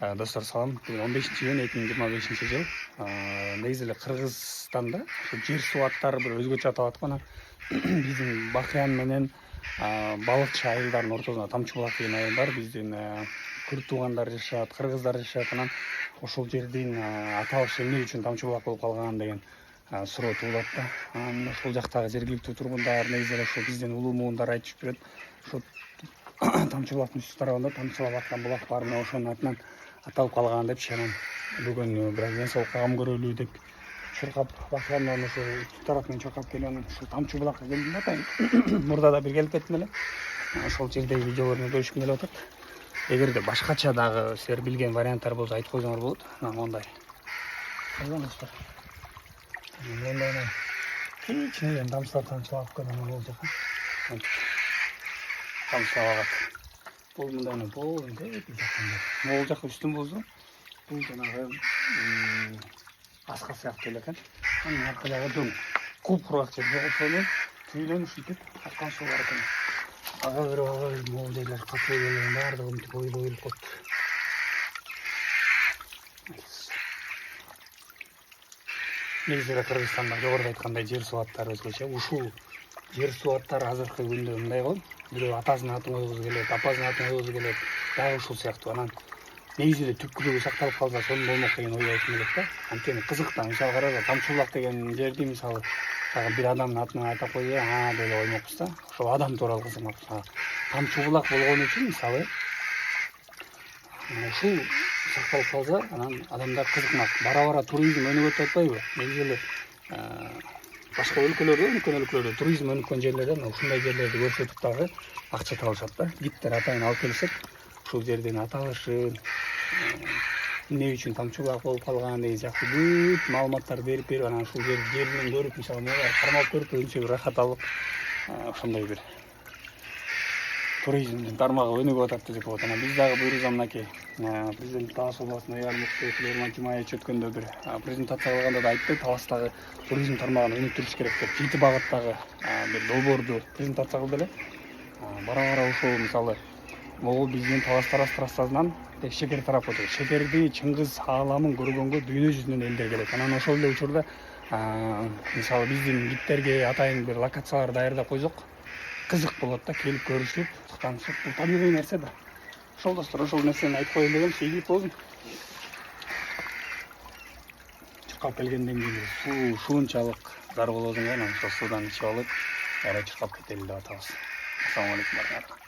Достор салам. 15-июнь 2025 жыл. Негизи эле Кыргызстанда жер суу аттары бир өзгөчө аталат го. Биздин Бакыян менен балыкчы айылдардын ортосунда Тамчы булак деген айыл бар. Биздин күрд туугандар жашашат, кыргыздар жашашат. Анан ошол жердин аталышы эмне үчүн Тамчы булак болуп калган деген суроо туулат да. Анан ошол жактагы жергиликтүү тургундар негизи эле ошол биздин улуу муундар айтышып жүрөт. Ошо Тамчы булактын үстү тарабында тамчылап аткан булак бар, мына ошонун атынан аталып калган деп шанан бүгүн бирок ден соолукка кам көрөлү деп чуркап Бакыяндан ошо үстү тараптан чуркап келип анан ушул Тамчы булакка келдим да атайын. Мурда да бир келип кеттим эле. Ошол жердеги видеолорду бөлүшкүм келип атат. Эгерде башкача дагы силер билген варианттар болсо айтып койсоңор болот. Мына мондай. Көргөн достор. Мондай кичинекей тамчылап койгон болуп жатат. Тамчылап агат. Бул мындай боюндай могул жака үстүн болсо бул жанагы аска сыяктуу эле экен. Анын аркадагы дөң купурак жер болсо түйүнөн ушинтип аккан суу бар экен. Ага бир могул жерлер катуу жерлердин баардыгы мынтип ойлоп коет. Негизи эле Кыргызстанда жогоруда айткандай жер суу аттары өзгөчө. Ушул жер суу аттары азыркы күндө мындай го. Бирөө атасынын атын койгусу келет, апасынын атын койгусу келет. Дагы ушул сыяктуу. Анан негизи эле түпкүлүгү сакталып калса сонун болмок деген ой айтып келет да. Анткени кызык да. Мисалы караңыз, Тамчы булак деген жерди мисалы дагы бир адамдын атынан айтып койсо, деп оймокпуз да. Ошол адам тууралуу кызыкмакпыз. Тамчы булак болгон үчүн мисалы ушул сакталып калса, анан адамдар кызыкмак. Бара-бара туризм өнүгөт деп атпайбы? Негизи эле башка өлкөлөрдө, үлкөн өлкөлөрдө туризм өнүккөн жерлерден ушундай жерлерди көрсөтүп дагы акча табышат да. Гидтер атайын алып келишет. Ушул жердин аталышын, эмне үчүн Тамчы булак болуп калган деген сыяктуу бүт маалыматтарды берип анан ушул жеринен көрүп, мисалы мына кармап көрүп өзүнчө бир рахат алып, ошондой бир туризмдин тармагы өнүгүп атат десек болот. Анан биз дагы буйруза мынакей президент Талас областына Эрман Жумаевич өткөндө бир презентация кылганда да айтты, Таластагы туризм тармагын өнүктүрүш керек деп 7 багыттагы бир долбоорду презентация кылды эле. Бара-бара ушул мисалы могул биздин Талас трассасынан шекер тарап отур. Шекерди Чыңгыз ааламын көргөнгө дүйнө жүзүнөн элдер келет. Анан ошол эле учурда мисалы биздин гидтерге атайын бир локациялар даярдап койсок, кызык болот да, келип көрүшүп, танышып, бул табигый нерсе да. Ошол достор, ошол нерсени айтып коеюн дегем, ийгилик болсун. Чуркап келгенден кийин суу ушунчалык зар болот экен, ошол суудан ичип алып, чуркап кетели деп атабыз. Ассалому алейкум.